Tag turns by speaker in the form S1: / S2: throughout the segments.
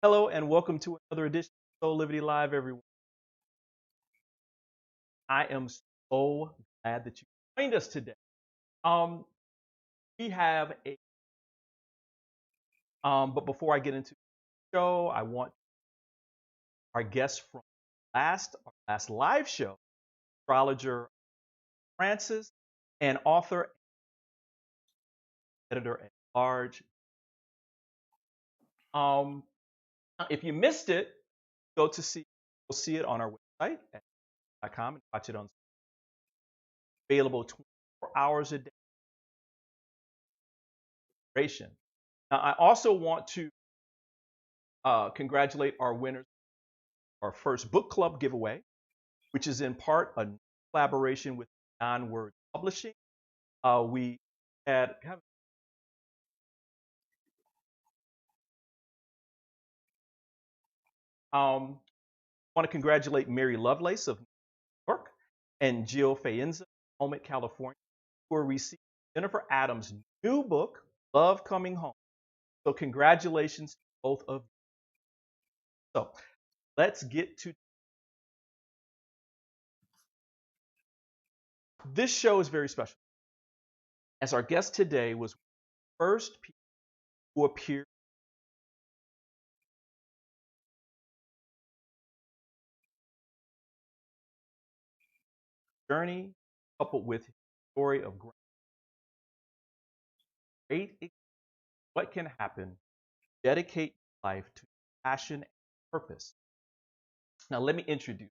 S1: Hello and welcome to another edition of Soul Liberty Live, everyone. I am so glad that you joined us today. Um, we have a but before I get into the show, I want our guest from our last live show, astrologer Francis, and author, editor at large. Um, if you missed it, go to see you'll see it on our website at .com and watch it on available 24 hours a day. Now, I also want to congratulate our winners, our first book club giveaway, which is in part a collaboration with Non-Word Publishing. We had want to congratulate Mary Lovelace of New York and Jill Faenza of Helmet, California, who are receiving Jennifer Adams' new book, Love Coming Home, So congratulations to both of you. So let's get to this show is very special. As our guest today was first people who appeared on the journey, coupled with his story of great what can happen, dedicate your life to passion and purpose. Now let me introduce.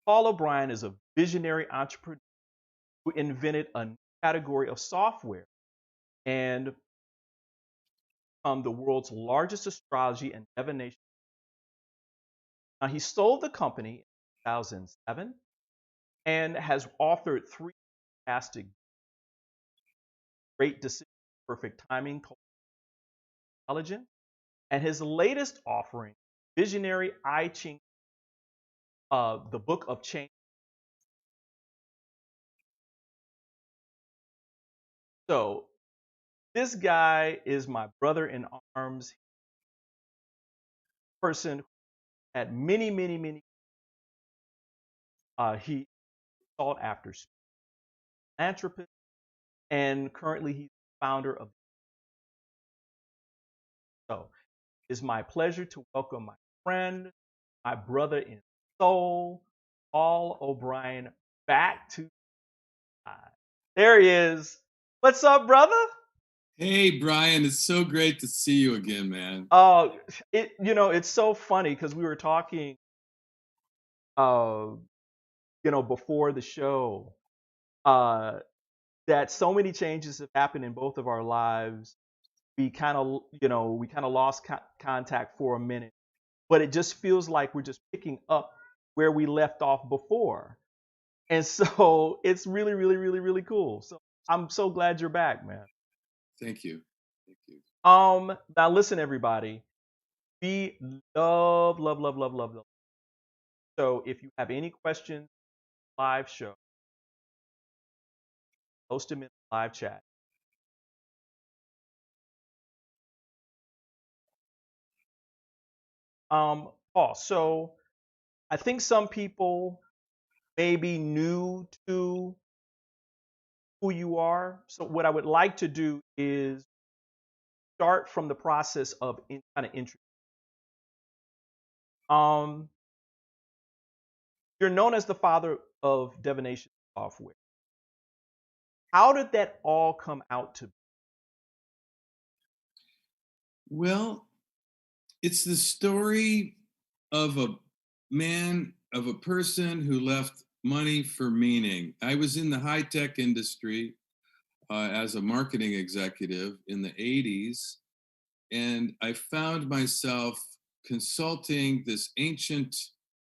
S1: Paul O'Brien is a visionary entrepreneur who invented a new category of software and the world's largest astrology and divination. Now, he sold the company in 2007 and has authored three fantastic Great Decision, Perfect Timing, Intelligent, and his latest offering, Visionary I Ching, the Book of Change. So this guy is my brother in arms, person who had many. He sought after philanthropist, and currently he's the founder of. So it's my pleasure to welcome my friend, my brother in soul, Paul O'Brien, back to there he is. What's up, brother?
S2: Hey, Brian, it's so great to see you again, man.
S1: Oh, it's so funny because we were talking, uh, before the show, uh, that so many changes have happened in both of our lives. We kind of lost contact for a minute, but it just feels like we're just picking up where we left off before. And so it's really cool. So I'm so glad you're back, man.
S2: Thank you. Thank you.
S1: Now listen, everybody. We love. So if you have any questions, live show, post them in the live chat. Paul, so I think some people may be new to who you are. So what I would like to do is start from the process of kind of intro. Um, you're known as the father of divination software. How did that all come out to be?
S2: Well, it's the story of a man, of a person who left money for meaning. I was in the high tech industry as a marketing executive in the 80s, and I found myself consulting this ancient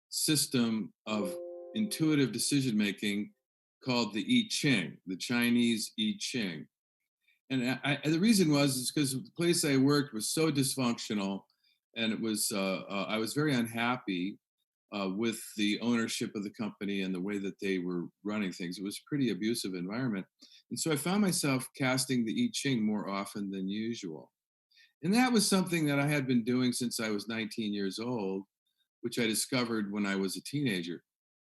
S2: system of intuitive decision making called the I Ching, the Chinese I Ching. And the reason was because the place I worked was so dysfunctional, and it was I was very unhappy with the ownership of the company and the way that they were running things. It was a pretty abusive environment, and so I found myself casting the I Ching more often than usual. And that was something that I had been doing since I was 19 years old, which I discovered when I was a teenager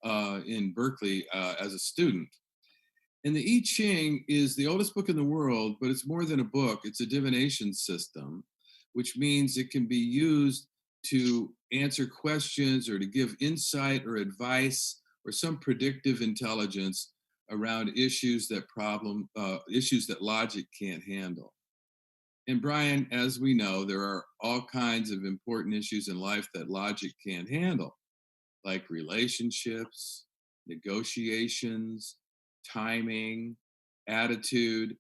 S2: in Berkeley as a student. And the I Ching is the oldest book in the world, but it's more than a book. It's a divination system, which means it can be used to answer questions or to give insight or advice or some predictive intelligence around issues that logic can't handle. And Brian, as we know, there are all kinds of important issues in life that logic can't handle, like relationships, negotiations, timing, attitude,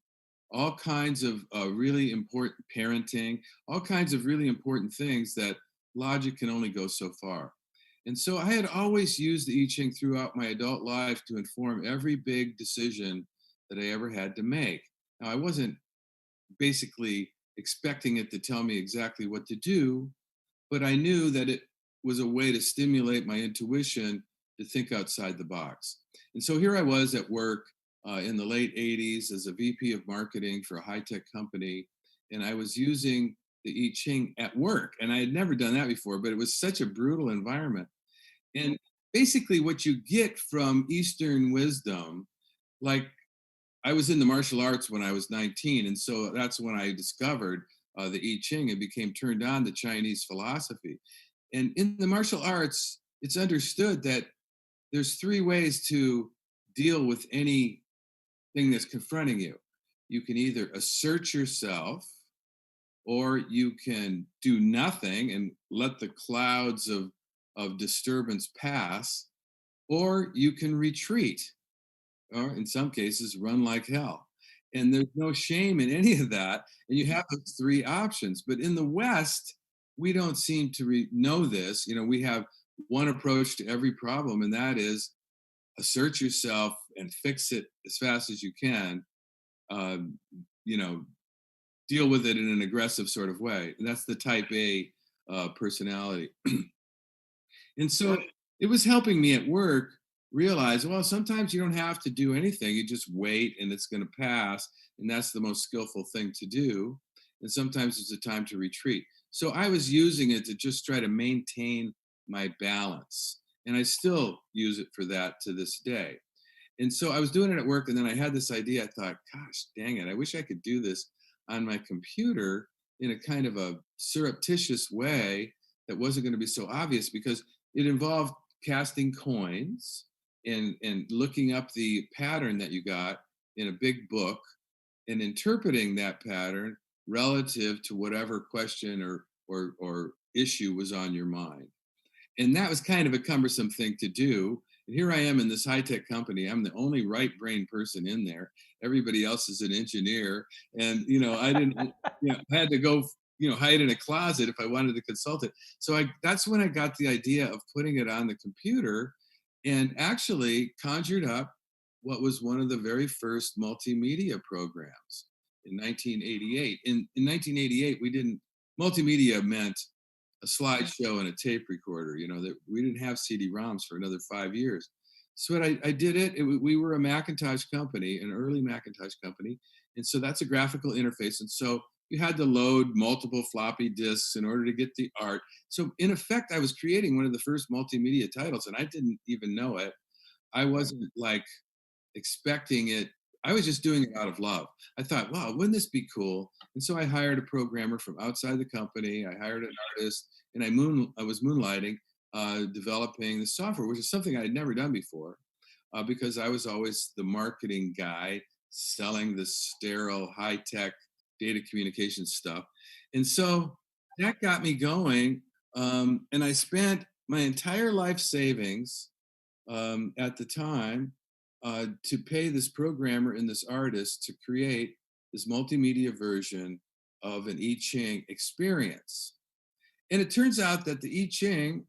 S2: all kinds of really important parenting, all kinds of really important things that logic can only go so far. And so I had always used the I Ching throughout my adult life to inform every big decision that I ever had to make. Now, I wasn't basically expecting it to tell me exactly what to do, but I knew that it was a way to stimulate my intuition to think outside the box. And so here I was at work in the late 80s as a VP of marketing for a high tech company. and I was using the I Ching at work, and I had never done that before, but it was such a brutal environment. And basically, what you get from Eastern wisdom, like I was in the martial arts when I was 19, and so that's when I discovered the I Ching and became turned on to Chinese philosophy. And in the martial arts, it's understood that there's three ways to deal with anything that's confronting you. You can either assert yourself, or you can do nothing and let the clouds of disturbance pass, or you can retreat, or in some cases, run like hell. And there's no shame in any of that. And you have those three options. But in the West, we don't seem to know this. You know, we have one approach to every problem, and that is assert yourself and fix it as fast as you can. Um, you know, deal with it in an aggressive sort of way. And that's the type A personality. And so it was helping me at work realize, well, sometimes you don't have to do anything. You just wait and it's going to pass. And that's the most skillful thing to do. And sometimes it's a time to retreat. So I was using it to just try to maintain my balance. And I still use it for that to this day. And so I was doing it at work, and then I had this idea. I thought, gosh, dang it, I wish I could do this on my computer in a kind of a surreptitious way that wasn't going to be so obvious, because it involved casting coins and looking up the pattern that you got in a big book and interpreting that pattern relative to whatever question or issue was on your mind. And that was kind of a cumbersome thing to do. And here I am in this high-tech company. I'm the only right-brain person in there. Everybody else is an engineer. And, you know, I didn't, you know, I had to go, you know, hide in a closet if I wanted to consult it. So that's when I got the idea of putting it on the computer, and actually conjured up what was one of the very first multimedia programs in 1988. In 1988, multimedia meant a slideshow and a tape recorder. You know, that we didn't have CD-ROMs for another 5 years. So I did it. We were a Macintosh company, an early Macintosh company, and so that's a graphical interface. And so you had to load multiple floppy disks in order to get the art. So in effect, I was creating one of the first multimedia titles, and I didn't even know it. I wasn't like expecting it. I was just doing it out of love. I thought, wow, wouldn't this be cool? And so I hired a programmer from outside the company. I hired an artist, and I was moonlighting, developing the software, which is something I had never done before, because I was always the marketing guy selling the sterile, high tech data communication stuff. And so that got me going. And I spent my entire life savings at the time to pay this programmer and this artist to create this multimedia version of an I Ching experience. And it turns out that the I Ching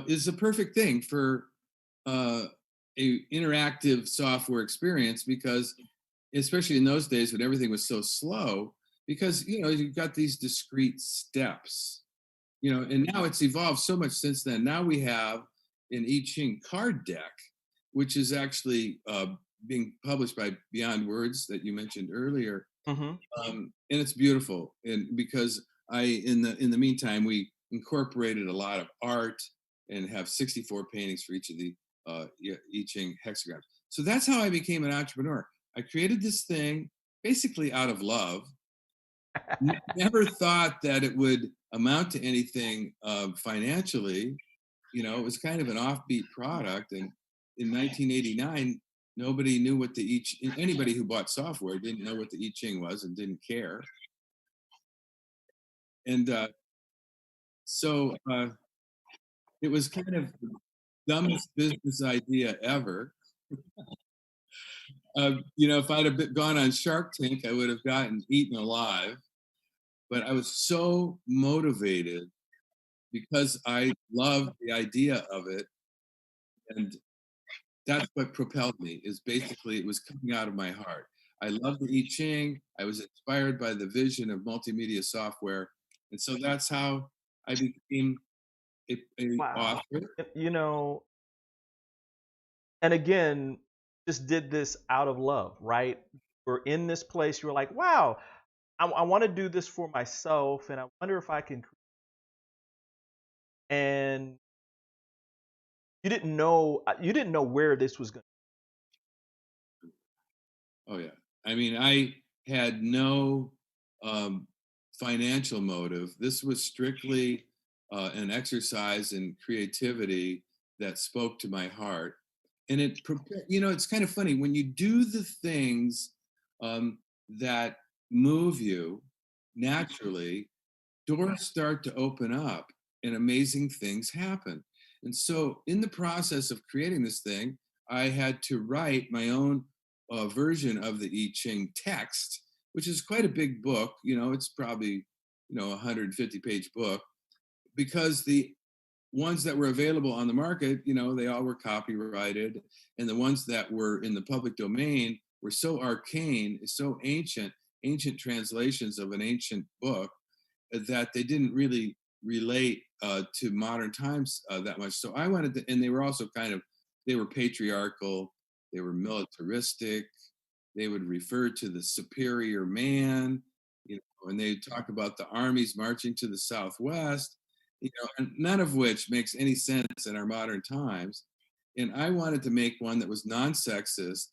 S2: is a perfect thing for a interactive software experience, because especially in those days when everything was so slow, because you know you've got these discrete steps, you know, and now it's evolved so much since then. Now we have an I Ching card deck, which is actually being published by Beyond Words that you mentioned earlier,
S1: Mm-hmm.
S2: and it's beautiful. And because in the meantime, we incorporated a lot of art and have 64 paintings for each of the I Ching hexagrams. So that's how I became an entrepreneur. I created this thing basically out of love. Never thought that it would amount to anything financially. You know, it was kind of an offbeat product. And in 1989, nobody knew what the I Ching, anybody who bought software didn't know what the I Ching was and didn't care. And so it was kind of the dumbest business idea ever. You know, if I'd have gone on Shark Tank, I would have gotten eaten alive. But I was so motivated because I loved the idea of it. And that's what propelled me, is basically it was coming out of my heart. I love the I Ching. I was inspired by the vision of multimedia software. And so that's how I became a
S1: Wow.
S2: author.
S1: You know, and again, just did this out of love, right? We're in this place, you were like, wow, I want to do this for myself, and I wonder if I can. And you didn't know where this was going.
S2: Oh yeah. I mean, I had no um, financial motive. This was strictly an exercise in creativity that spoke to my heart, and it's kind of funny when you do the things um, that move you naturally. Doors start to open up, and amazing things happen. And so, in the process of creating this thing, I had to write my own version of the I Ching text, which is quite a big book. It's probably, 150-page book, because the ones that were available on the market, they all were copyrighted. And the ones that were in the public domain were so arcane, so ancient translations of an ancient book that they didn't really relate to modern times that much. So I wanted to, and they were also they were patriarchal, they were militaristic, they would refer to the superior man, and they talk about the armies marching to the Southwest, and none of which makes any sense in our modern times. And I wanted to make one that was non-sexist,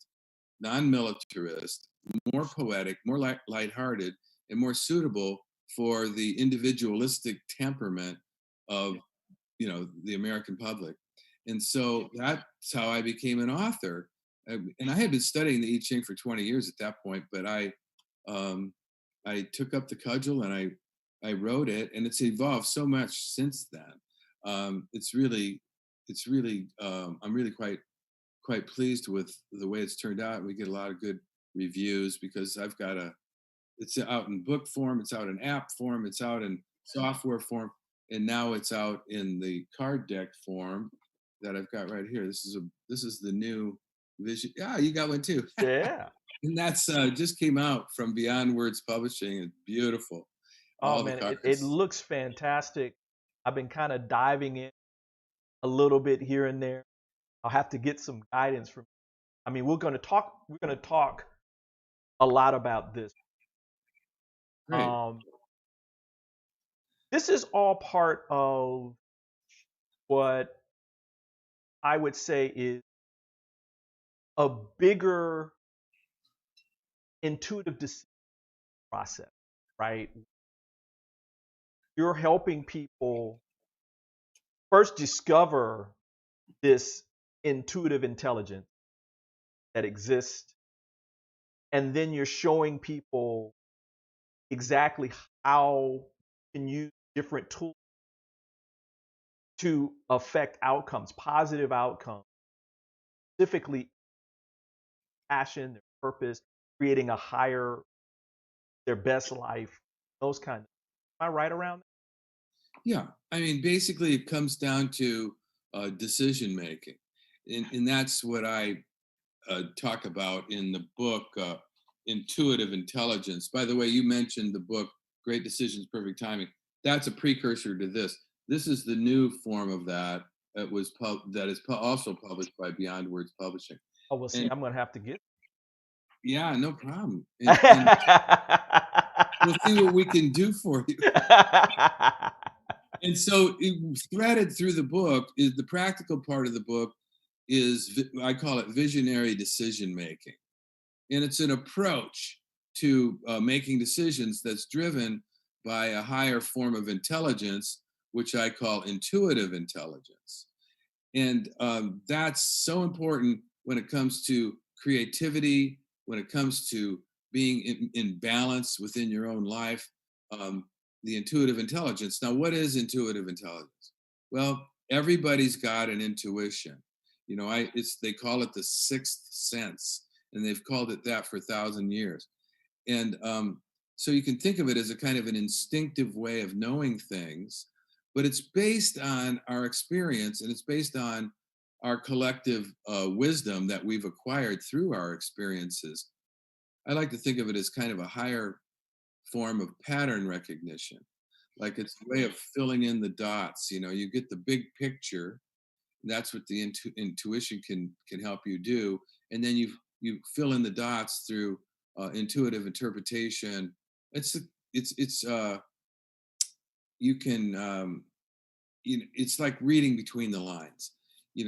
S2: non-militarist, more poetic, more lighthearted, and more suitable for the individualistic temperament of the American public. And so that's how I became an author. And I had been studying the I Ching for 20 years at that point, but um, I took up the cudgel and I wrote it, and it's evolved so much since then. I'm really quite pleased with the way it's turned out. We get a lot of good reviews because it's out in book form, it's out in app form, it's out in software form, and now it's out in the card deck form that I've got right here. This is the new vision. Yeah, you got one too.
S1: Yeah.
S2: And that's just came out from Beyond Words Publishing. It's beautiful.
S1: Oh
S2: All the
S1: man, it
S2: cards.
S1: looks fantastic. I've been kind of diving in a little bit here and there. I'll have to get some guidance from. I mean, We're going to talk a lot about this.
S2: Great.
S1: Um, this is all part of what I would say is a bigger intuitive decision process, right? You're helping people first discover this intuitive intelligence that exists, and then you're showing people exactly how you can use different tools to affect outcomes, positive outcomes, specifically passion, their purpose, creating their best life, those kind of. Am I right around
S2: Yeah. I mean, basically, it comes down to decision making. And that's what I talk about in the book, Intuitive Intelligence. By the way, you mentioned the book, Great Decisions, Perfect Timing. That's a precursor to this. This is the new form of that. That is also published by Beyond Words Publishing.
S1: Oh, well, see,
S2: And
S1: I'm going to have to get.
S2: yeah, no problem. And we'll see what we can do for you. And so, threaded through the book is the practical part of the book is I call it visionary decision making. And it's an approach to making decisions that's driven by a higher form of intelligence, which I call intuitive intelligence. And that's so important when it comes to creativity, when it comes to being in balance within your own life. um, the intuitive intelligence. Now, what is intuitive intelligence? Well, everybody's got an intuition. They call it the sixth sense, and they've called it that for 1,000 years. And so you can think of it as a kind of an instinctive way of knowing things, but it's based on our experience, and it's based on our collective wisdom that we've acquired through our experiences. I like to think of it as kind of a higher form of pattern recognition. Like, it's a way of filling in the dots. You get the big picture. That's what the intuition can help you do, and then you fill in the dots through intuitive interpretation It's you can it's like reading between the lines.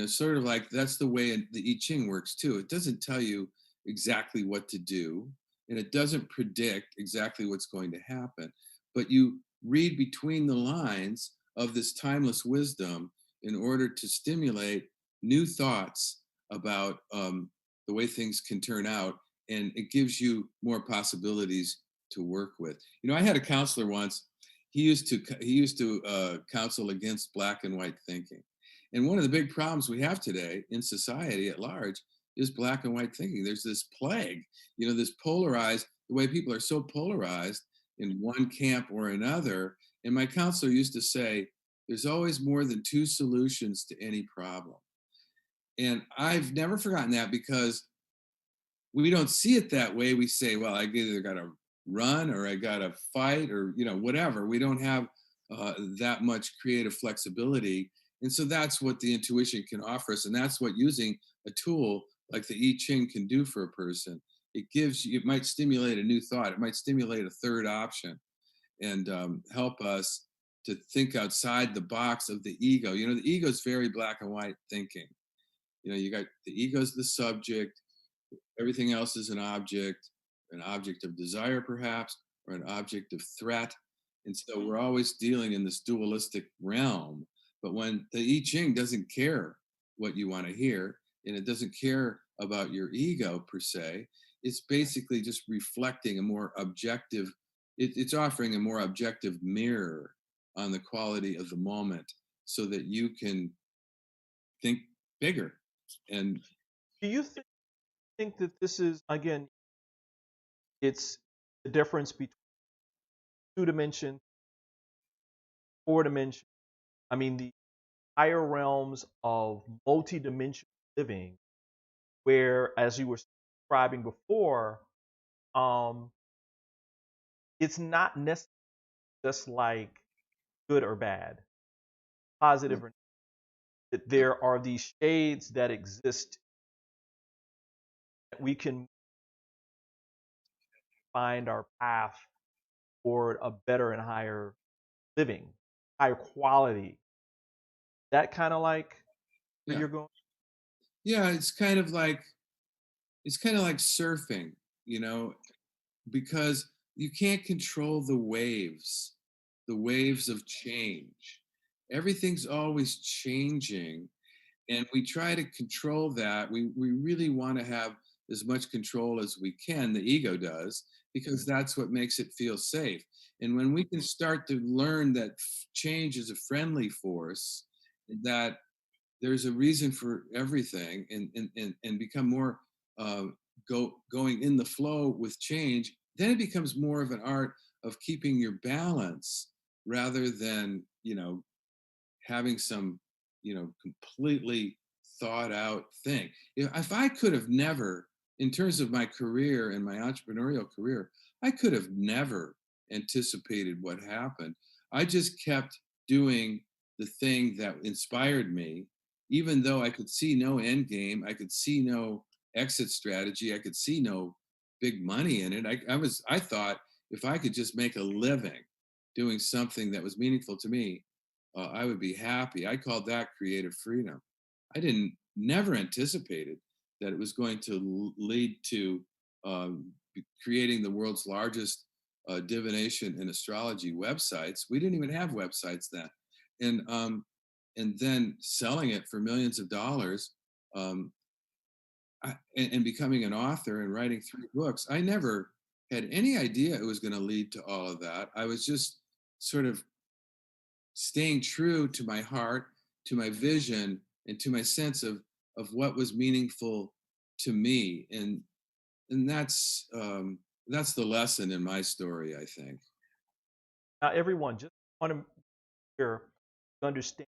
S2: Sort of like that's the way the I Ching works too. It doesn't tell you exactly what to do, and it doesn't predict exactly what's going to happen. But you read between the lines of this timeless wisdom in order to stimulate new thoughts about the way things can turn out, and it gives you more possibilities to work with. I had a counselor once. He used to counsel against black and white thinking, and one of the big problems we have today in society at large is black and white thinking. There's this plague, this polarized, the way people are so polarized in one camp or another. And my counselor used to say, there's always more than two solutions to any problem. And I've never forgotten that, because we don't see it that way. We say, well, I either got to run or I got to fight, or, whatever. We don't have that much creative flexibility. And so that's what the intuition can offer us. And that's what using a tool like the I Ching can do for a person. It might stimulate a new thought. It might stimulate a third option, and help us to think outside the box of the ego. The ego is very black and white thinking. You got the ego is the subject, everything else is an object of desire, perhaps, or an object of threat. And so we're always dealing in this dualistic realm. But when the I Ching doesn't care what you want to hear, and it doesn't care about your ego per se, it's basically just reflecting a more objective, it's offering a more objective mirror on the quality of the moment, so that you can think bigger. And
S1: Do you think that this is, again, it's the difference between two dimension, four dimension? I mean, the higher realms of multi-dimensional living, where, as you were describing before, um, it's not necessarily just like good or bad, positive or that there are these shades that exist that we can find our path toward a better and higher living, higher quality. That kind of like where
S2: yeah,
S1: you're going.
S2: yeah, it's kind of like surfing, you know, because you can't control the waves of change. Everything's always changing, and we try to control that. We really want to have as much control as we can. The ego does, because that's what makes it feel safe. And when we can start to learn that change is a friendly force, that there's a reason for everything, and become more uh, going in the flow with change, then it becomes more of an art of keeping your balance, rather than having some completely thought out thing. If I could have never, in terms of my career and my entrepreneurial career, I could have never anticipated what happened. I just kept doing the thing that inspired me, even though I could see no end game, I could see no exit strategy, I could see no big money in it. I thought, if I could just make a living doing something that was meaningful to me, I would be happy. I called that creative freedom. I didn't never anticipated that it was going to lead to creating the world's largest divination and astrology websites. We didn't even have websites then, and then selling it for millions of dollars, um, and becoming an author and writing 3 books. I never had any idea it was going to lead to all of that. I was just sort of staying true to my heart, to my vision, and to my sense of what was meaningful to me. And that's the lesson in my story, I think.
S1: Now, everyone, just want to hear, understand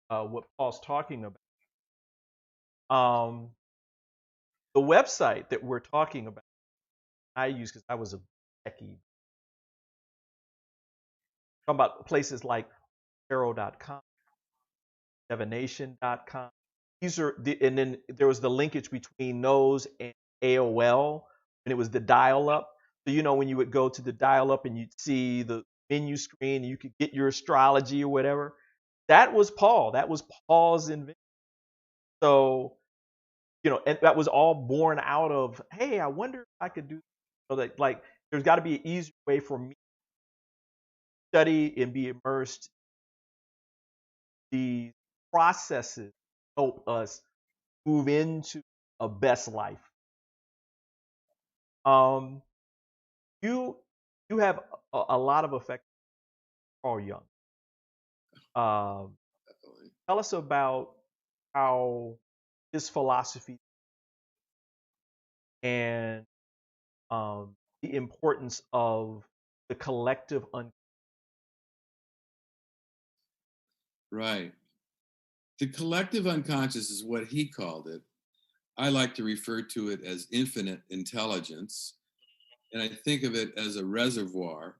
S1: what Paul's talking about. Um, the website that we're talking about, I use because I was a techie. Talking about places like tarot.com, divination.com. These are and then there was the linkage between those and AOL, and it was the dial-up. So, when you would go to the dial up and you'd see the menu screen and you could get your astrology or whatever, that was Paul. That was Paul's invention. So, and that was all born out of, hey, I wonder if I could do that. Like, there's got to be an easier way for me to study and be immersed. These processes help us move into a best life. Um, you you have a lot of effect for Carl Jung. Um, Tell us about how his philosophy and the importance of the collective
S2: Right. The collective unconscious is what he called it. I like to refer to it as infinite intelligence, and I think of it as a reservoir.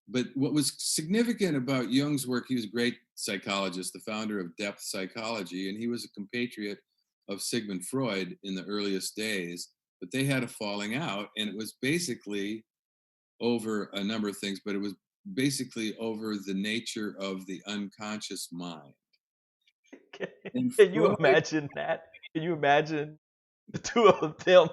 S2: But what was significant about Jung's work, he was a great psychologist, the founder of depth psychology, and he was a compatriot of Sigmund Freud in the earliest days. But they had a falling out, and it was basically over a number of things, but it was basically over the nature of the unconscious mind. And
S1: Can you
S2: Freud,
S1: imagine that? Can you imagine the two of them?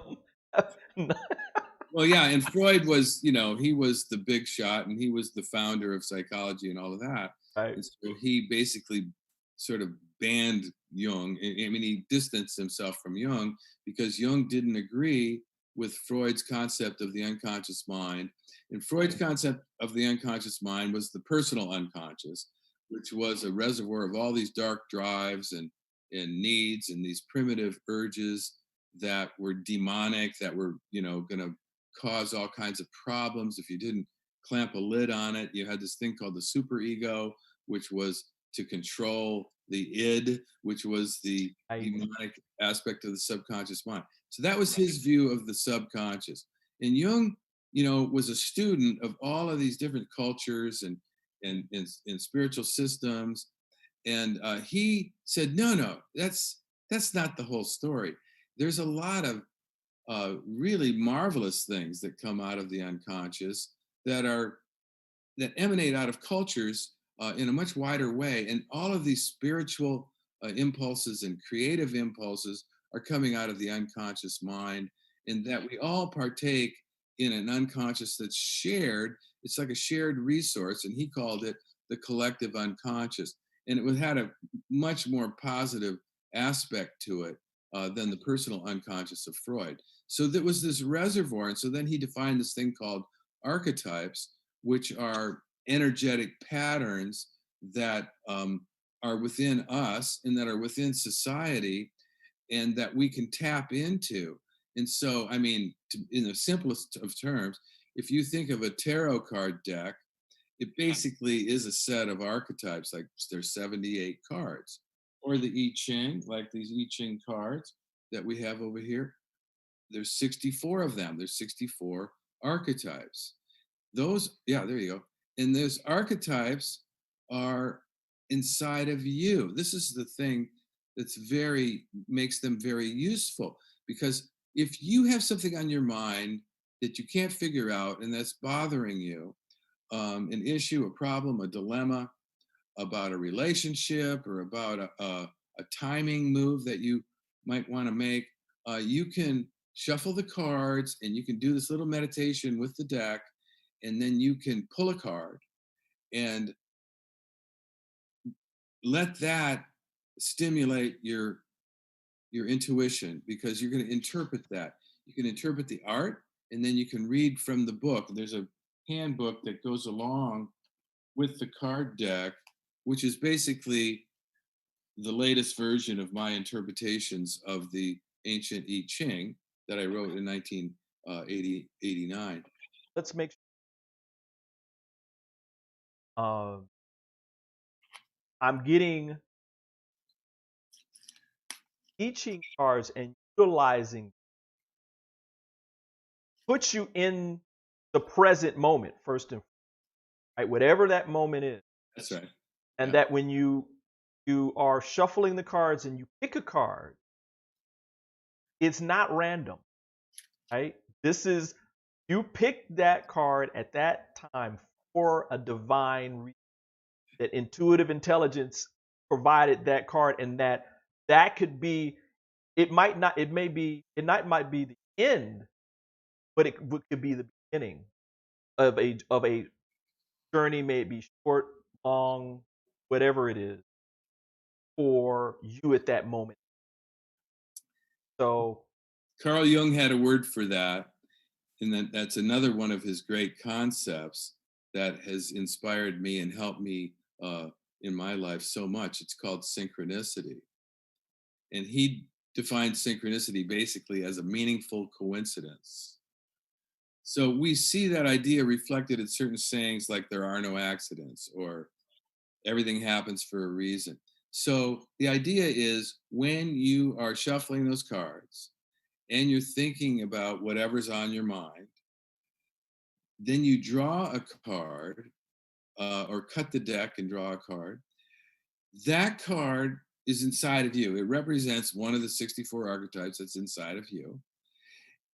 S2: well, yeah, and Freud was, he was the big shot and he was the founder of psychology and all of that.
S1: Right.
S2: And so he basically sort of banned Jung. I mean, he distanced himself from Jung because Jung didn't agree with Freud's concept of the unconscious mind. And Freud's concept of the unconscious mind was the personal unconscious, which was a reservoir of all these dark drives and needs and these primitive urges that were demonic, that were, going to cause all kinds of problems if you didn't clamp a lid on it. You had this thing called the superego, which was to control the id, which was the demonic aspect of the subconscious mind. So that was his view of the subconscious. And Jung, was a student of all of these different cultures and spiritual systems. And he said, no, that's not the whole story. There's a lot of really marvelous things that come out of the unconscious that emanate out of cultures in a much wider way, and all of these spiritual impulses and creative impulses are coming out of the unconscious mind, and that we all partake in an unconscious that's shared. It's like a shared resource, and he called it the collective unconscious, and it had a much more positive aspect to it than the personal unconscious of Freud. So there was this reservoir. And so then he defined this thing called archetypes, which are energetic patterns that are within us and that are within society and that we can tap into. And so, I mean, in the simplest of terms, if you think of a tarot card deck, it basically is a set of archetypes, like there's 78 cards. Or the I Ching, like these I Ching cards that we have over here. There's 64 of them. There's 64 archetypes. Those, yeah, there you go. And those archetypes are inside of you. This is the thing that's makes them very useful, because if you have something on your mind that you can't figure out and that's bothering you, an issue, a problem, a dilemma about a relationship or about a timing move that you might want to make, you can shuffle the cards and you can do this little meditation with the deck, and then you can pull a card and let that stimulate your intuition, because you're going to interpret that. You can interpret the art, and then you can read from the book. There's a handbook that goes along with the card deck, which is basically the latest version of my interpretations of the ancient I Ching that I wrote in 1989.
S1: Let's make sure I'm getting teaching cards and utilizing puts you in the present moment first and right, whatever that moment is.
S2: That's right.
S1: And
S2: Yeah.
S1: that when you are shuffling the cards and you pick a card, it's not random, right? This is You picked that card at that time for a divine reason. That intuitive intelligence provided that card, and that could be. It might not. It may be. It not might be the end, but could be the beginning of a journey. May it be short, long, whatever it is for you at that moment. So
S2: Carl Jung had a word for that, and that's another one of his great concepts that has inspired me and helped me in my life so much. It's called synchronicity. And he defines synchronicity basically as a meaningful coincidence. So we see that idea reflected in certain sayings like there are no accidents or everything happens for a reason. So the idea is when you are shuffling those cards and you're thinking about whatever's on your mind, then you draw a card or cut the deck and draw a card. That card is inside of you. It represents one of the 64 archetypes that's inside of you.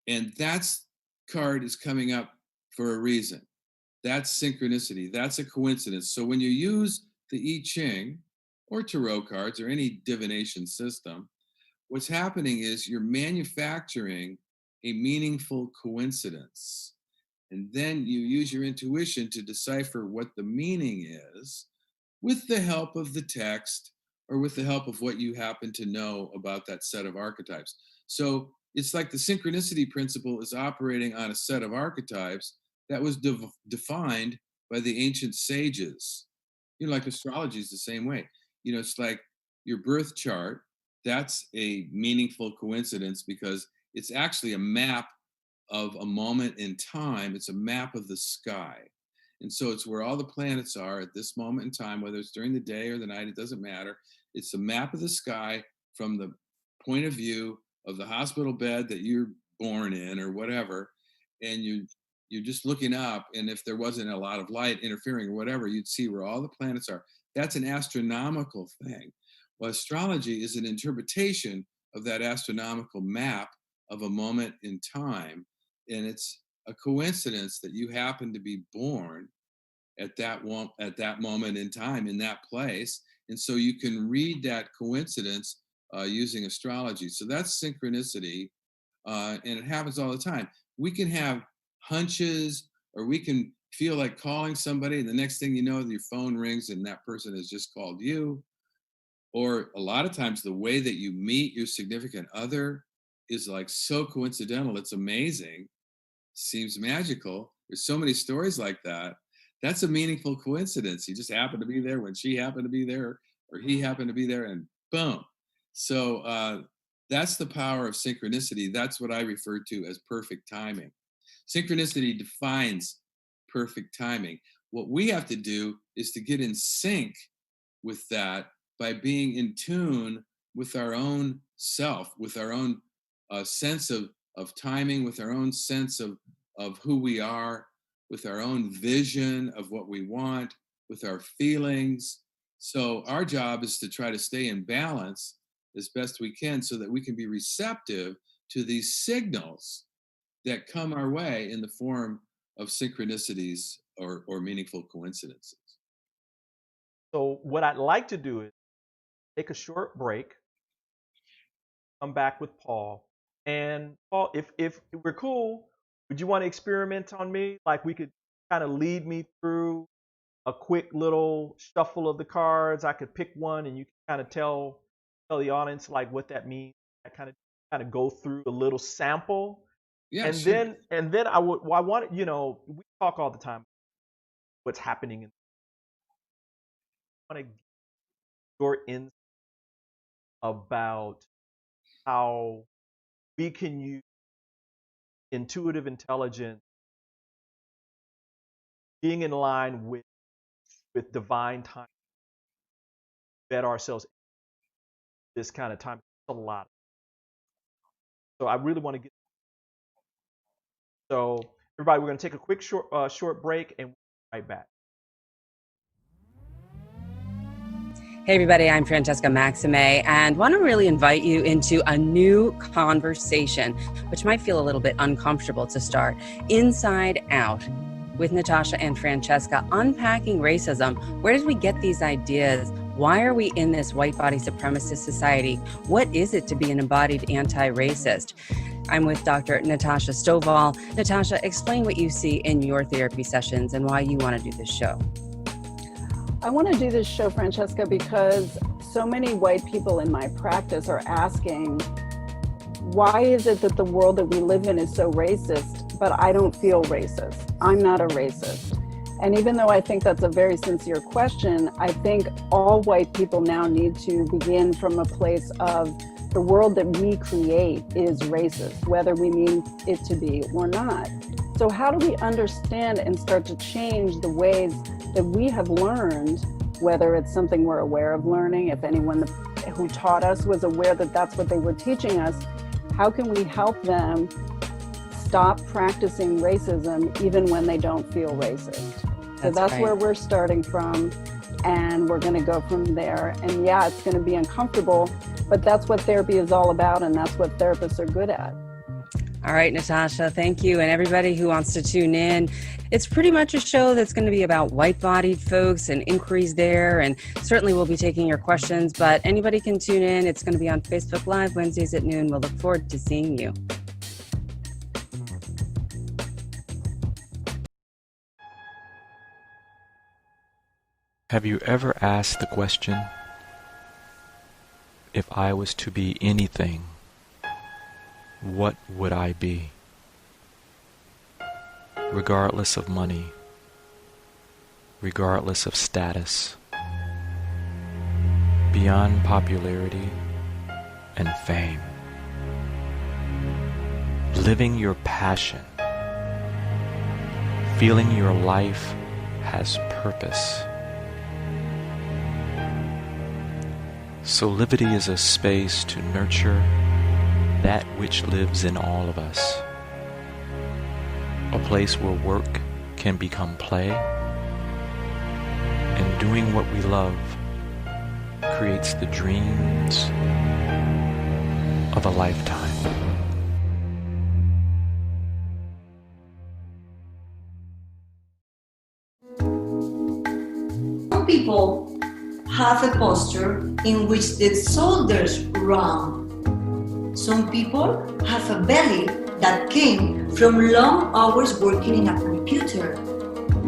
S2: And that's card is coming up for a reason. That's synchronicity. That's a coincidence. So when you use the I Ching or tarot cards or any divination system, what's happening is you're manufacturing a meaningful coincidence. And then you use your intuition to decipher what the meaning is with the help of the text or with the help of what you happen to know about that set of archetypes. So it's like the synchronicity principle is operating on a set of archetypes that was defined by the ancient sages. Like astrology is the same way. It's like your birth chart, that's a meaningful coincidence because it's actually a map of a moment in time. It's a map of the sky. And so it's where all the planets are at this moment in time, whether it's during the day or the night, it doesn't matter. It's a map of the sky from the point of view of the hospital bed that you're born in or whatever. And you're just looking up. And if there wasn't a lot of light interfering or whatever, you'd see where all the planets are. That's an astronomical thing. Well, astrology is an interpretation of that astronomical map of a moment in time. And it's a coincidence that you happen to be born at that moment in time in that place, and so you can read that coincidence using astrology. So that's synchronicity, and it happens all the time. We can have hunches, or we can feel like calling somebody, and the next thing you know, your phone rings and that person has just called you. Or a lot of times, the way that you meet your significant other is like so coincidental, it's amazing, seems magical. There's so many stories like that. That's a meaningful coincidence. He just happened to be there when she happened to be there, or he happened to be there, and boom. So that's the power of synchronicity. That's what I refer to as perfect timing. Synchronicity defines perfect timing. What we have to do is to get in sync with that by being in tune with our own self, with our own sense of timing, with our own sense of who we are, with our own vision of what we want, with our feelings. So our job is to try to stay in balance as best we can so that we can be receptive to these signals that come our way in the form of synchronicities or meaningful coincidences.
S1: so what I'd like to do is take a short break, come back with Paul. And Paul, if we're cool, would you want to experiment on me? Like we could kind of lead me through a quick little shuffle of the cards. I could pick one, and you can kind of tell the audience like what that means. I kind of go through a little sample,
S2: Yeah,
S1: and
S2: sure.
S1: then I would well, I want we talk all the time what's happening, and I want to get your insight about how we can use intuitive intelligence, being in line with divine time, better ourselves this kind of time. It's a lot. So I really want to get. So everybody, we're going to take a quick short break, and we'll be right back.
S3: Hey everybody, I'm Francesca Maxime and want to really invite you into a new conversation, which might feel a little bit uncomfortable to start. Inside Out with Natasha and Francesca, unpacking racism. Where did we get these ideas? Why are we in this white body supremacist society? What is it to be an embodied anti-racist? I'm with Dr. Natasha Stovall. Natasha, explain what you see in your therapy sessions and why you want to do this show.
S4: I want to do this show, Francesca, because so many white people in my practice are asking, why is it that the world that we live in is so racist, but I don't feel racist? I'm not a racist. And even though I think that's a very sincere question, I think all white people now need to begin from a place of the world that we create is racist, whether we mean it to be or not. So how do we understand and start to change the ways that we have learned, whether it's something we're aware of learning, if anyone who taught us was aware that that's what they were teaching us, how can we help them stop practicing racism even when they don't feel racist? So that's right. Where we're starting from, and we're going to go from there. And yeah, it's going to be uncomfortable, but that's what therapy is all about, and that's what therapists are good at.
S3: All right, Natasha, thank you. And everybody who wants to tune in, it's pretty much a show that's going to be about white-bodied folks and inquiries there. And certainly we'll be taking your questions, but anybody can tune in. It's going to be on Facebook Live Wednesdays at noon. We'll look forward to seeing you.
S5: Have you ever asked the question, if I was to be anything, what would I be? Regardless of money, regardless of status, beyond popularity and fame, living your passion, feeling your life has purpose. SOULIVITY is a space to nurture that which lives in all of us. A place where work can become play, and doing what we love creates the dreams of a lifetime.
S6: Some people have a posture in which the shoulders round. Some people have a belly that came from long hours working in a computer.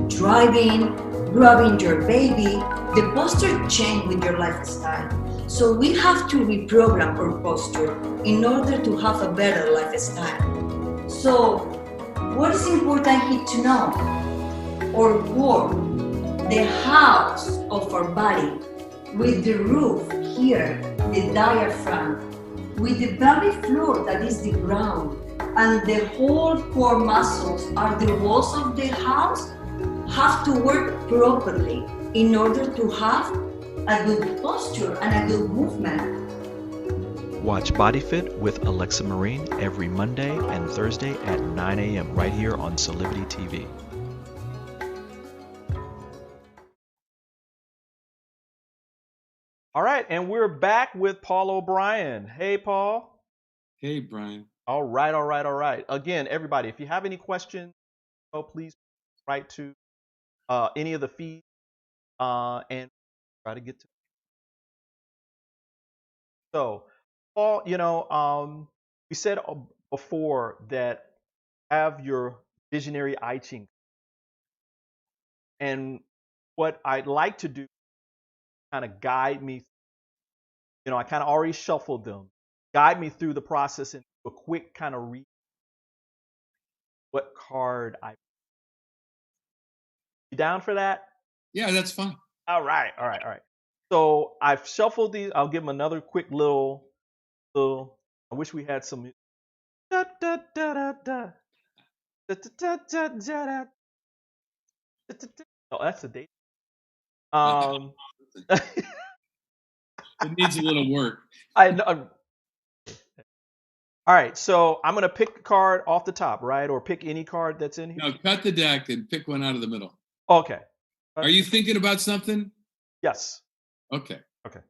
S6: Driving, grabbing your baby, the posture changes with your lifestyle. So we have to reprogram our posture in order to have a better lifestyle. So what is important here to know? Our core, the house of our body, with the roof here, the diaphragm, with the pelvic floor that is the ground, and the whole core muscles are the walls of the house, have to work properly in order to have a good posture and a good movement.
S1: Watch Body Fit with Alexa Marine every Monday and Thursday at 9 a.m. right here on SOULIVITY TV. All right, and we're back with Paul O'Brien. Hey, Paul.
S2: Hey, Brian.
S1: All right. Again, everybody, if you have any questions, please write to any of the feeds and try to get to. So, Paul, we said before that have your visionary I Ching, and what I'd like to do, kind of guide me. I kind of already shuffled them. Guide me through the process and do a quick kind of read. What card I? You down for that?
S2: Yeah, that's fine.
S1: All right. So I've shuffled these. I'll give them another quick little. I wish we had some. Da, da, da, da, da. Da, da, da, da, da. Da, da, da. Oh, that's a date.
S2: It needs a little work.
S1: I know. All right, so I'm gonna pick a card off the top, right, or pick any card that's in here.
S2: No, cut the deck and pick one out of the middle.
S1: Okay.
S2: Are you thinking about something?
S1: Yes.
S2: Okay.
S1: Okay.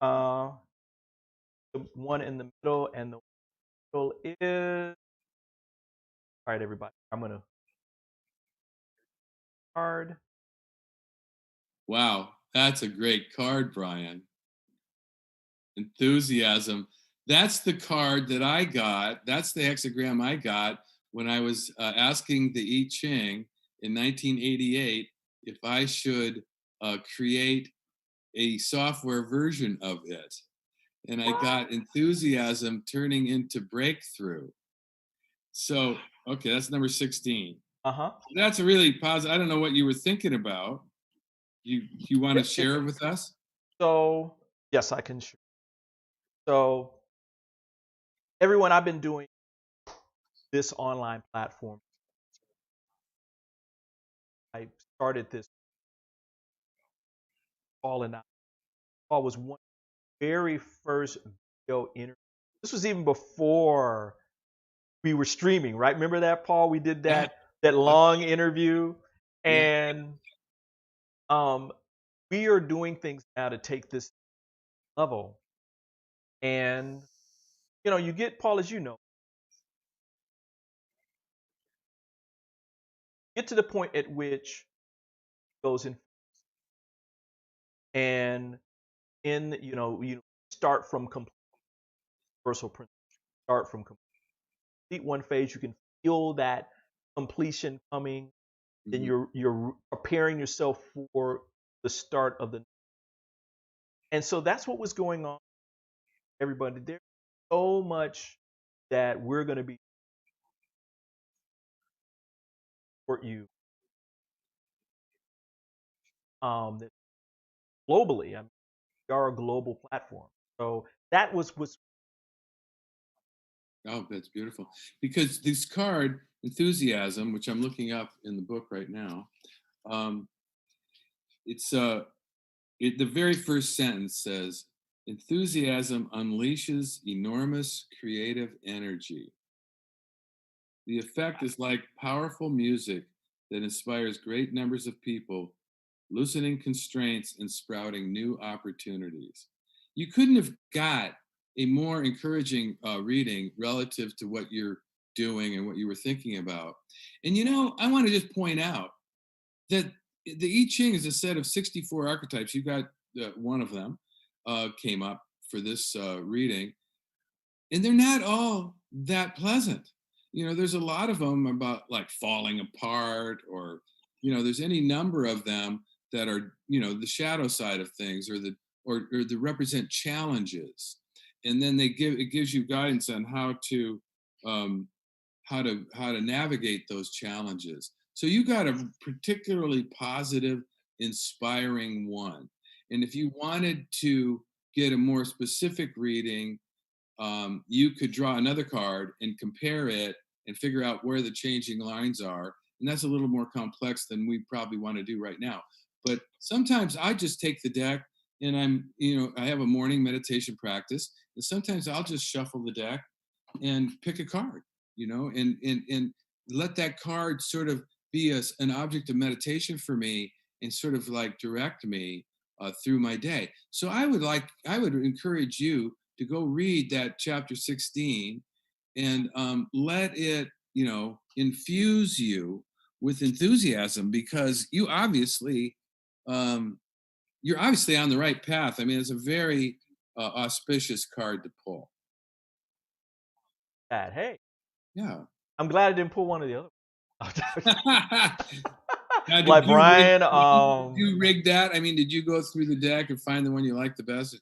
S1: Uh, the one in the middle, and the middle is all right. Everybody, I'm gonna card.
S2: Wow, that's a great card, Brian. Enthusiasm. That's the card that I got. That's the hexagram I got when I was asking the I Ching in 1988 if I should create a software version of it. And I got enthusiasm turning into breakthrough. So, okay, that's number 16.
S1: Uh-huh.
S2: That's a really positive. I don't know what you were thinking about. You want to share it with us?
S1: So yes, I can. So everyone, I've been doing this online platform. I started this call, and call was one very first video interview. This was even before we were streaming, right? Remember that, Paul? We did
S2: Yeah.
S1: that long interview,
S2: Yeah.
S1: and we are doing things now to take this level. And you get, Paul, as you know, get to the point at which it goes in, and you start from complete universal principle. Start from complete one phase. You can feel that completion coming. Then you're preparing yourself for the start of the. And so that's what was going on, everybody. There's so much that we're going to be support you that globally. I mean, we are a global platform. So that was
S2: Oh, that's beautiful. Because this card, enthusiasm, which I'm looking up in the book right now, it's the very first sentence says, enthusiasm unleashes enormous creative energy. The effect is like powerful music that inspires great numbers of people, loosening constraints and sprouting new opportunities. You couldn't have got a more encouraging reading relative to what you're doing and what you were thinking about. And I want to just point out that the I Ching is a set of 64 archetypes. You got one of them came up for this reading, and they're not all that pleasant. There's a lot of them about like falling apart, or there's any number of them that are the shadow side of things, or the represent challenges, and then it gives you guidance on um, how to navigate those challenges. So you got a particularly positive, inspiring one. And if you wanted to get a more specific reading, you could draw another card and compare it and figure out where the changing lines are. And that's a little more complex than we probably want to do right now. But sometimes I just take the deck, and I have a morning meditation practice. And sometimes I'll just shuffle the deck and pick a card, and let that card sort of be an object of meditation for me, and sort of like direct me through my day. So I would encourage you to go read that chapter 16, and let it infuse you with enthusiasm, because you're obviously on the right path. I mean, it's a very auspicious card to pull.
S1: that. Hey,
S2: Yeah.
S1: I'm glad I didn't pull one of the other.
S2: Now,
S1: Like Brian,
S2: did you rig that? I mean, did you go through the deck and find the one you liked the best?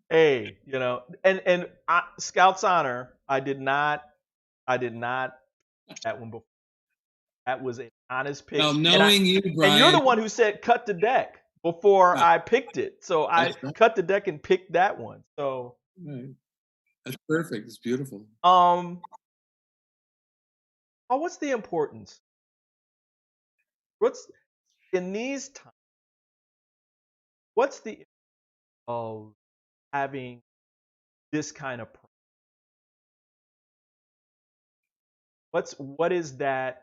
S1: Hey, and Scout's honor, I did not that one before. That was an honest pick.
S2: Well, knowing you, Brian,
S1: and you're the one who said cut the deck before I picked it. So I cut the deck and picked that one. So
S2: that's perfect. It's beautiful.
S1: What's the importance? What's in these times? What's the of having this kind of what is that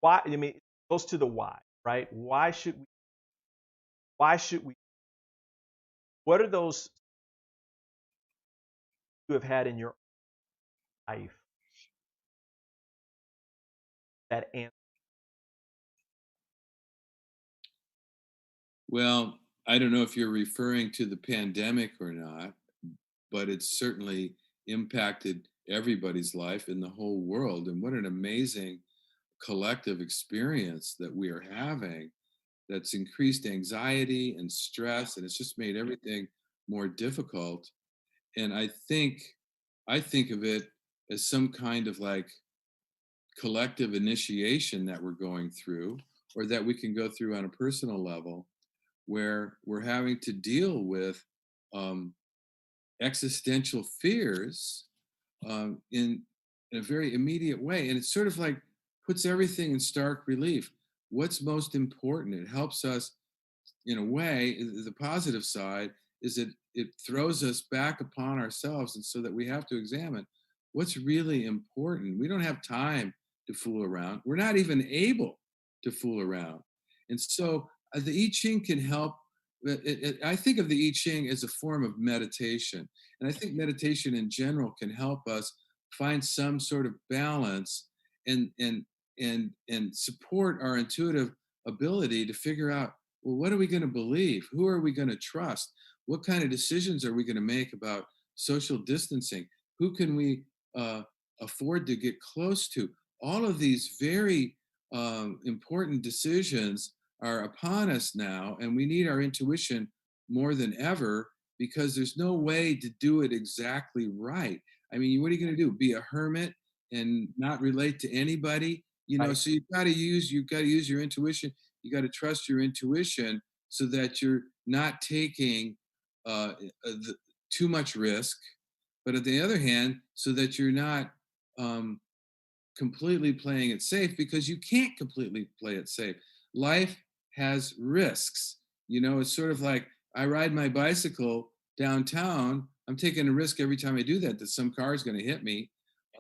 S1: why? I mean, it goes to the why, right? Why should we? Why should we? What are those you have had in your life that answer?
S2: Well, I don't know if you're referring to the pandemic or not, but it's certainly impacted everybody's life in the whole world. And what an amazing collective experience that we are having that's increased anxiety and stress, and it's just made everything more difficult. And I think of it as some kind of like collective initiation that we're going through, or that we can go through on a personal level, where we're having to deal with um, existential fears in a very immediate way. And it's sort of like puts everything in stark relief. What's most important? It helps us in a way. The positive side is that it throws us back upon ourselves, and so that we have to examine what's really important. We don't have time to fool around. We're not even able to fool around. And so the I Ching can help. I think of the I Ching as a form of meditation. And I think meditation in general can help us find some sort of balance and support our intuitive ability to figure out, well, what are we going to believe? Who are we going to trust? What kind of decisions are we going to make about social distancing? Who can we afford to get close to? All of these very important decisions are upon us now, and we need our intuition more than ever, because there's no way to do it exactly right. I mean, what are you going to do? Be a hermit and not relate to anybody?
S1: Right.
S2: So you've got to use your intuition. You got to trust your intuition, so that you're not taking too much risk, but on the other hand, so that you're not um, completely playing it safe, because you can't completely play it safe. Life has risks. It's sort of like I ride my bicycle downtown. I'm taking a risk every time I do that some car is going to hit me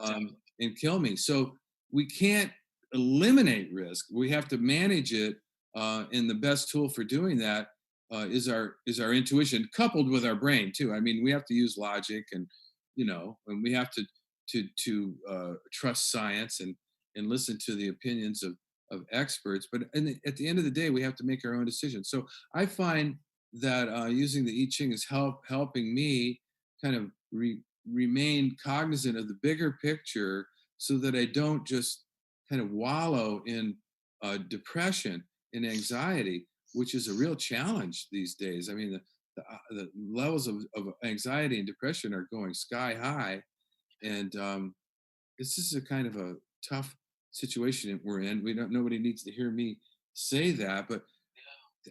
S2: and kill me. So we can't eliminate risk. We have to manage it. And the best tool for doing that is our intuition, coupled with our brain too. I mean, we have to use logic, and we have to trust science and listen to the opinions of experts. But at the end of the day, we have to make our own decisions. So I find that using the I Ching is helping me kind of remain cognizant of the bigger picture, so that I don't just kind of wallow in depression and anxiety, which is a real challenge these days. I mean, the levels of anxiety and depression are going sky high, and this is a kind of a tough situation that we're in. Nobody needs to hear me say that, but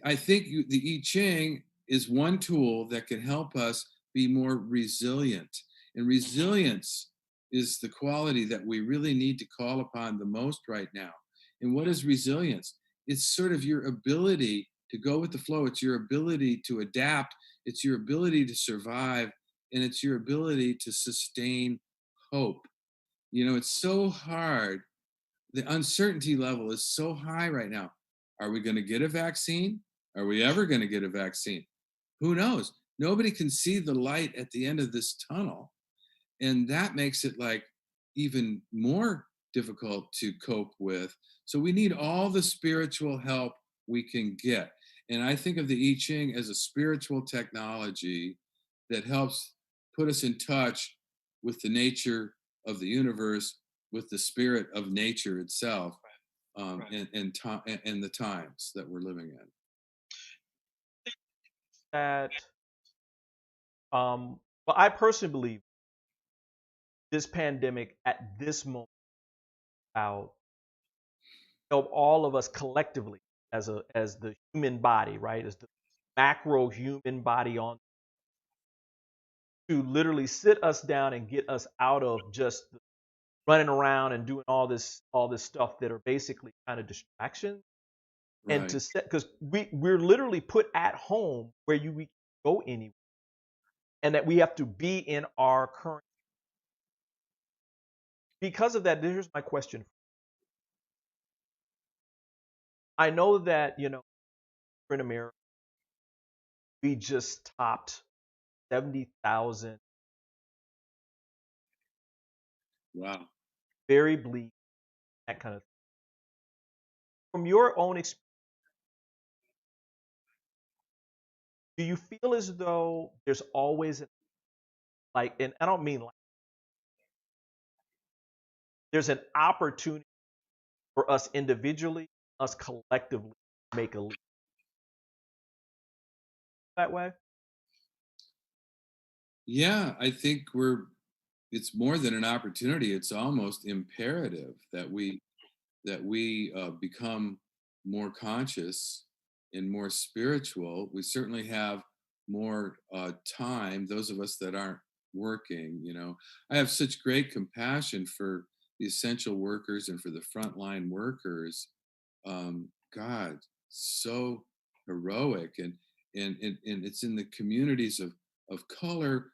S2: I think the I Ching is one tool that can help us be more resilient. And resilience is the quality that we really need to call upon the most right now. And what is resilience? It's sort of your ability to go with the flow. It's your ability to adapt. It's your ability to survive. And it's your ability to sustain hope. It's so hard. The uncertainty level is so high right now. Are we going to get a vaccine? Are we ever going to get a vaccine? Who knows? Nobody can see the light at the end of this tunnel. And that makes it like even more difficult to cope with. So we need all the spiritual help we can get. And I think of the I Ching as a spiritual technology that helps put us in touch with the nature of the universe, with the spirit of nature itself, and the times that we're living in.
S1: That well, I personally believe this pandemic at this moment out help all of us collectively as the human body, right? As the macro human body on to literally sit us down and get us out of just running around and doing all this stuff that are basically kind of distractions. And
S2: Right.
S1: to set, because we're literally put at home where we can go anywhere, and that we have to be in our current. Because of that, here's my question: I know that, you know, in America, we just topped 70,000,
S2: Wow.
S1: very bleak, that kind of thing. From your own experience, do you feel as though there's always like, and I don't mean like, there's an opportunity for us individually, us collectively to make a leap that way?
S2: Yeah, I think it's more than an opportunity. It's almost imperative that we become more conscious and more spiritual. We certainly have more time. Those of us that aren't working, I have such great compassion for the essential workers and for the frontline workers. God, so heroic, and it's in the communities of color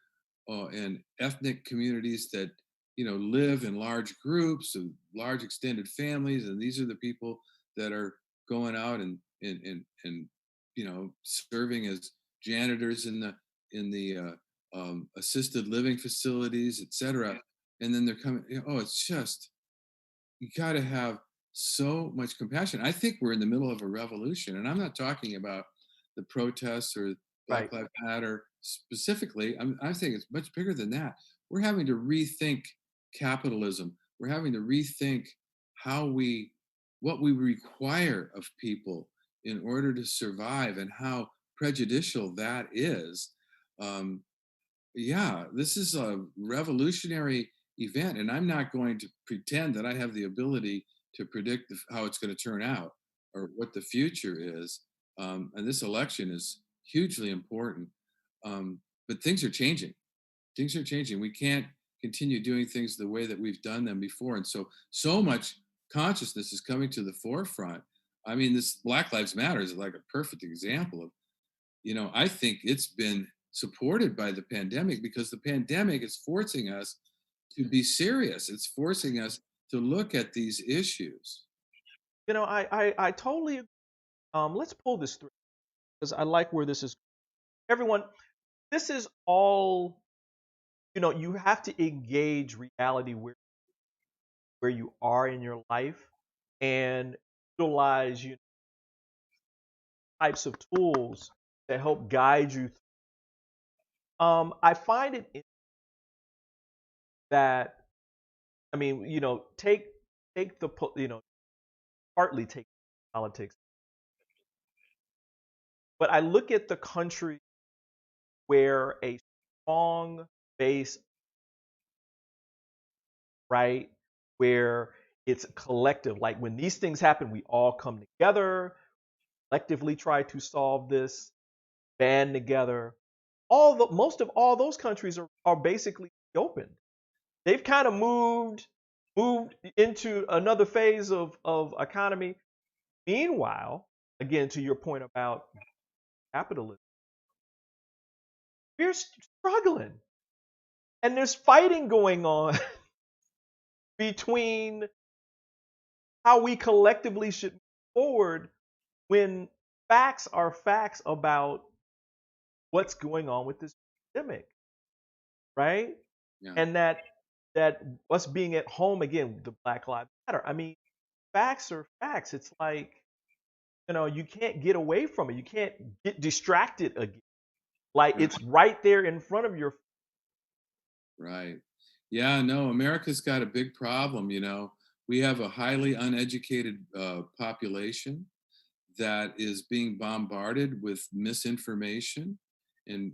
S2: and ethnic communities that live in large groups of large extended families, and these are the people that are going out and serving as janitors in the assisted living facilities, etc. And then they're coming. Oh, it's just, you got to have so much compassion. I think we're in the middle of a revolution, and I'm not talking about the protests or
S1: Right.
S2: Black Lives Matter specifically. I think it's much bigger than that. We're having to rethink capitalism. We're having to rethink how what we require of people in order to survive, and how prejudicial that is. Um, yeah, this is a revolutionary event, and I'm not going to pretend that I have the ability to predict how it's going to turn out or what the future is. And this election is hugely important. But things are changing. Things are changing. We can't continue doing things the way that we've done them before. And so much consciousness is coming to the forefront. I mean, this Black Lives Matter is like a perfect example of, I think it's been supported by the pandemic, because the pandemic is forcing us to be serious. It's forcing us to look at these issues.
S1: You know, I totally agree. Let's pull this through because I like where this is. Everyone, this is all, you know, you have to engage reality where you are in your life and utilize, you know, types of tools that help guide you. I find it that, I mean, you know, take the you know, partly take politics, but I look at the country where a strong base, right, where it's collective. Like when these things happen, we all come together, collectively try to solve this, band together. Most of all those countries are basically open. They've kind of moved into another phase of economy. Meanwhile, again, to your point about capitalism, we're struggling. And there's fighting going on between how we collectively should move forward when facts are facts about what's going on with this pandemic, right?
S2: Yeah.
S1: And that us being at home, again, the Black Lives Matter. I mean, facts are facts. It's like, you know, you can't get away from it. You can't get distracted again. Like
S2: Yeah.
S1: it's right there in front of your.
S2: Right. Yeah, no, America's got a big problem. We have a highly uneducated population that is being bombarded with misinformation and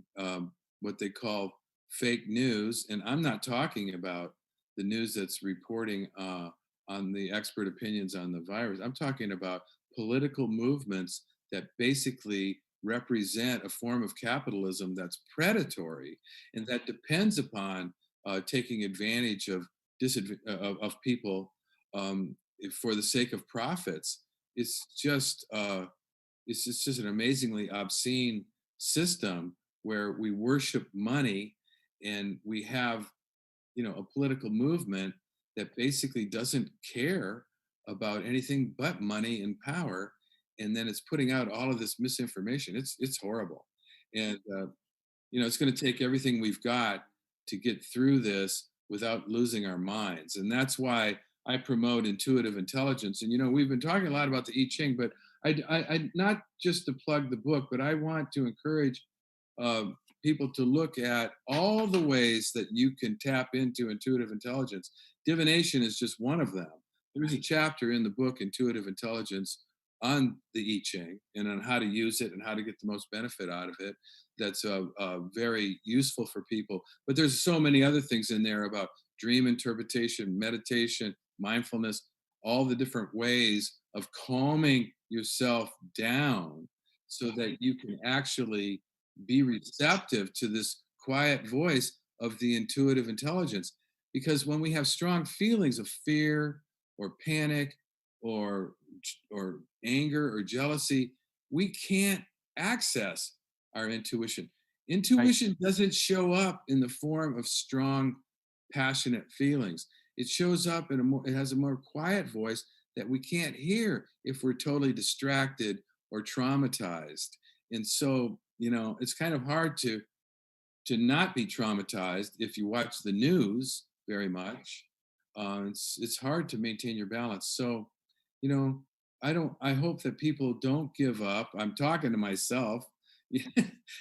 S2: what they call fake news. And I'm not talking about the news that's reporting on the expert opinions on the virus. I'm talking about political movements that basically represent a form of capitalism that's predatory and that depends upon taking advantage of people for the sake of profits. It's just it's just an amazingly obscene system where we worship money, and we have a political movement that basically doesn't care about anything but money and power. and then it's putting out all of this misinformation. It's horrible, and it's going to take everything we've got to get through this without losing our minds. And that's why I promote intuitive intelligence. And we've been talking a lot about the I Ching, but I not just to plug the book, but I want to encourage uh, people to look at all the ways that you can tap into intuitive intelligence. Divination is just one of them. There's a chapter in the book, Intuitive Intelligence, on the I Ching and on how to use it and how to get the most benefit out of it. That's very useful for people. But there's so many other things in there about dream interpretation, meditation, mindfulness, all the different ways of calming yourself down so that you can actually be receptive to this quiet voice of the intuitive intelligence. Because when we have strong feelings of fear or panic or anger or jealousy, we can't access our intuition. Intuition doesn't show up in the form of strong, passionate feelings. It shows up it has a more quiet voice that we can't hear if we're totally distracted or traumatized. And so, it's kind of hard to not be traumatized if you watch the news very much. It's hard to maintain your balance. So, I hope that people don't give up. I'm talking to myself.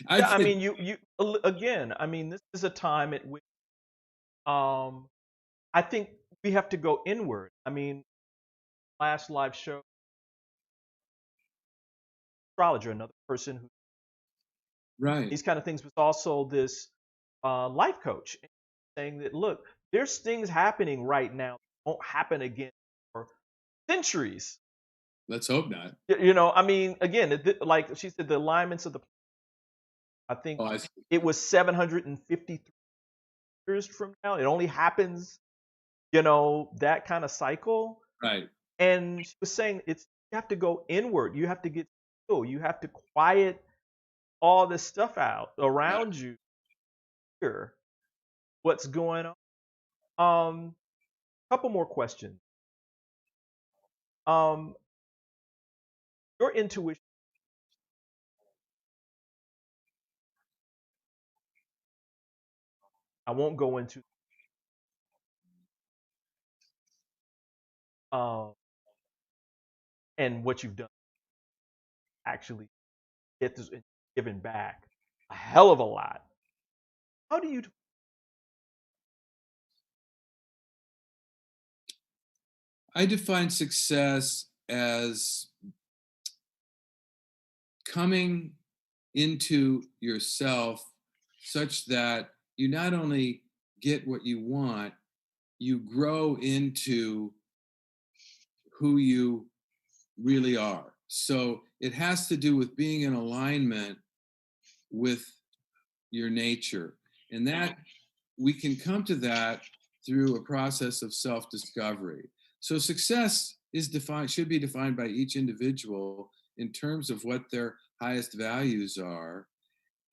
S1: I mean, you again. I mean, this is a time at which I think we have to go inward. I mean, last live show, astrologer, another person who
S2: right.
S1: these kind of things, was also this life coach, saying that look, there's things happening right now that won't happen again for centuries.
S2: Let's hope not.
S1: I mean, again, like she said, the alignments of I think
S2: Oh,
S1: it was 753 years from now. It only happens, that kind of cycle.
S2: right.
S1: And she was saying you have to go inward. You have to get still. You have to quiet all this stuff out around you. Hear what's going on. Couple more questions. Your intuition. I won't go into um and what you've done actually get this given back a hell of a lot. How do you
S2: I define success as coming into yourself such that you not only get what you want, you grow into who you really are. So it has to do with being in alignment with your nature. And that we can come to that through a process of self-discovery. So success should be defined by each individual in terms of what their highest values are,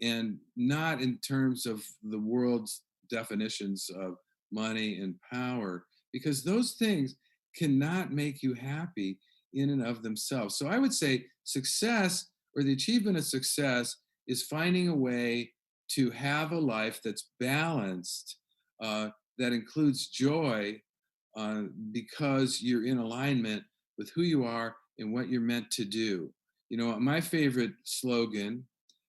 S2: and not in terms of the world's definitions of money and power, because those things cannot make you happy in and of themselves. So I would say success, or the achievement of success, is finding a way to have a life that's balanced, that includes joy, because you're in alignment with who you are and what you're meant to do. My favorite slogan,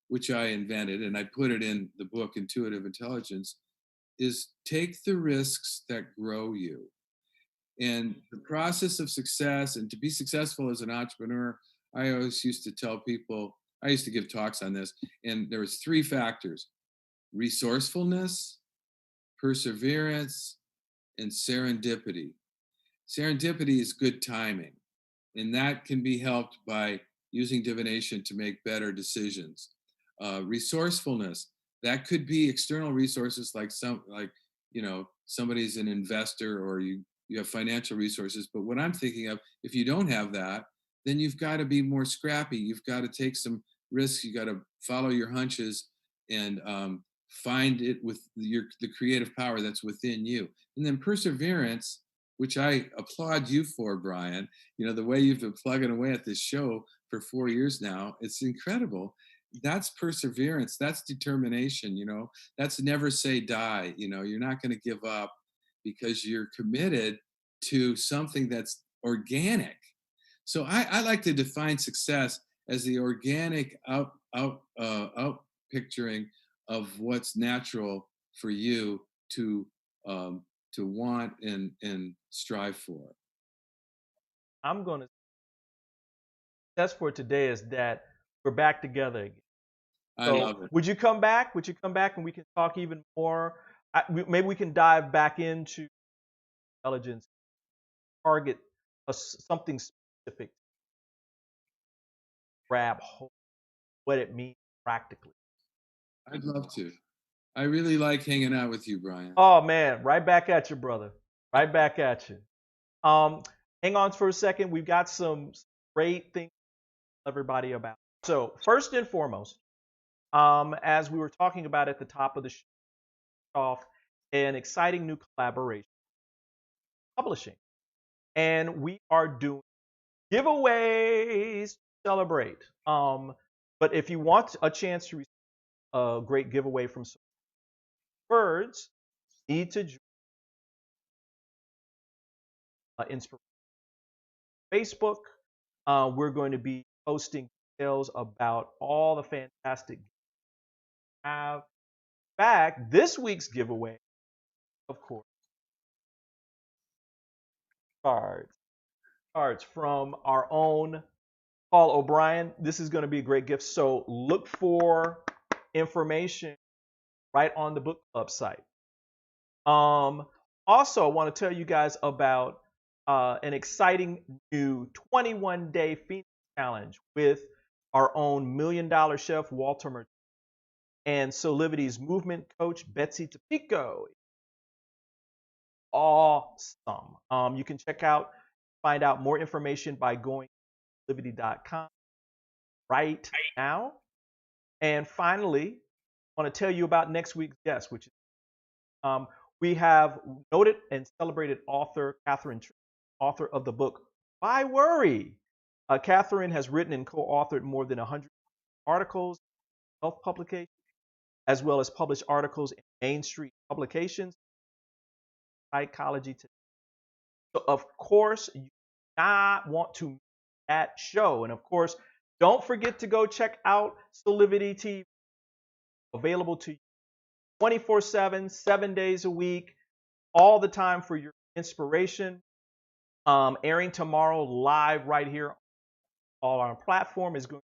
S2: which I invented, and I put it in the book, Intuitive Intelligence, is take the risks that grow you. And the process of success, and to be successful as an entrepreneur, I always used to tell people, I used to give talks on this, and there was 3 factors: resourcefulness, perseverance, and serendipity. Serendipity is good timing, and that can be helped by using divination to make better decisions. Resourcefulness, that could be external resources, like somebody's an investor, or you have financial resources. But what I'm thinking of, if you don't have that, then you've got to be more scrappy. You've got to take some risks. You got to follow your hunches and find it with the creative power that's within you. And then perseverance, which I applaud you for, Brian. The way you've been plugging away at this show for 4 years now. It's incredible. That's perseverance. That's determination. That's never say die. You're not going to give up because you're committed to something that's organic. So I like to define success as the organic out picturing of what's natural for you to want and strive for.
S1: I'm going to. That's for today is that we're back together again.
S2: I love it.
S1: Would you come back? Would you come back and we can talk even more? Maybe we can dive back into intelligence, target something specific, grab hold, what it means practically.
S2: I'd love to. I really like hanging out with you, Brian.
S1: Oh man, right back at you, brother. Right back at you. Hang on for a second. We've got some great things to tell everybody about. So first and foremost, as we were talking about at the top of the show, off an exciting new collaboration, publishing, and we are doing giveaways to celebrate. But if you want a chance to receive a great giveaway from Words, need to join Inspiration Facebook. We're going to be posting details about all the fantastic gifts we have. In fact, this week's giveaway, of course, cards from our own Paul O'Brien. This is going to be a great gift. So look for information right on the book club site. Also, I want to tell you guys about an exciting new 21-day Phoenix Challenge with our own $1 Million Chef Walter Mertz and SOULIVITY's movement coach Betsy Tapico. Awesome. You can find out more information by going to soulivity.com right now. And finally, I want to tell you about next week's guest, which is we have noted and celebrated author Catherine, author of the book Why Worry? Catherine has written and co-authored more than 100 articles, health publications, as well as published articles in Main Street publications, Psychology Today. So, of course, you do not want to miss that show. And, of course, don't forget to go check out Soulivity TV, available to you 24/7, 7 days a week, all the time for your inspiration. Airing tomorrow live right here on our platform is going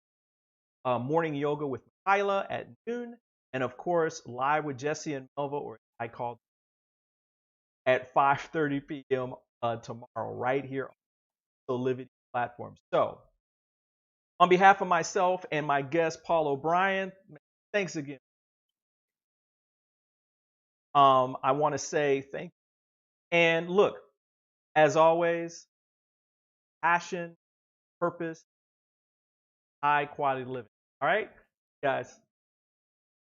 S1: to be morning yoga with Kyla at noon. And, of course, live with Jesse and Melva, or I call at 5:30 p.m. Tomorrow, right here on the Soulivity platform. So, on behalf of myself and my guest, Paul O'Brien, thanks again. I want to say thank you. And look, as always, passion, purpose, high quality living. All right, guys.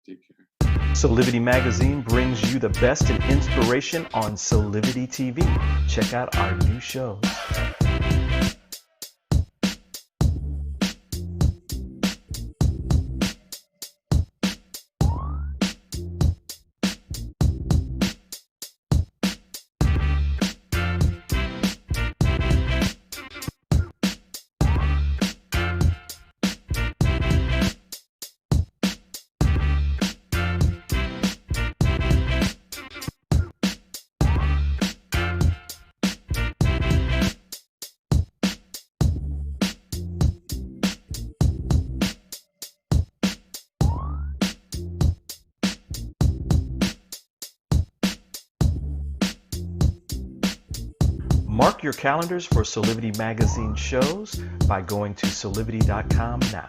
S2: Take care.
S1: Soulivity Magazine brings you the best in inspiration on Soulivity TV. Check out our new shows. Mark your calendars for Soulivity Magazine shows by going to soulivity.com now.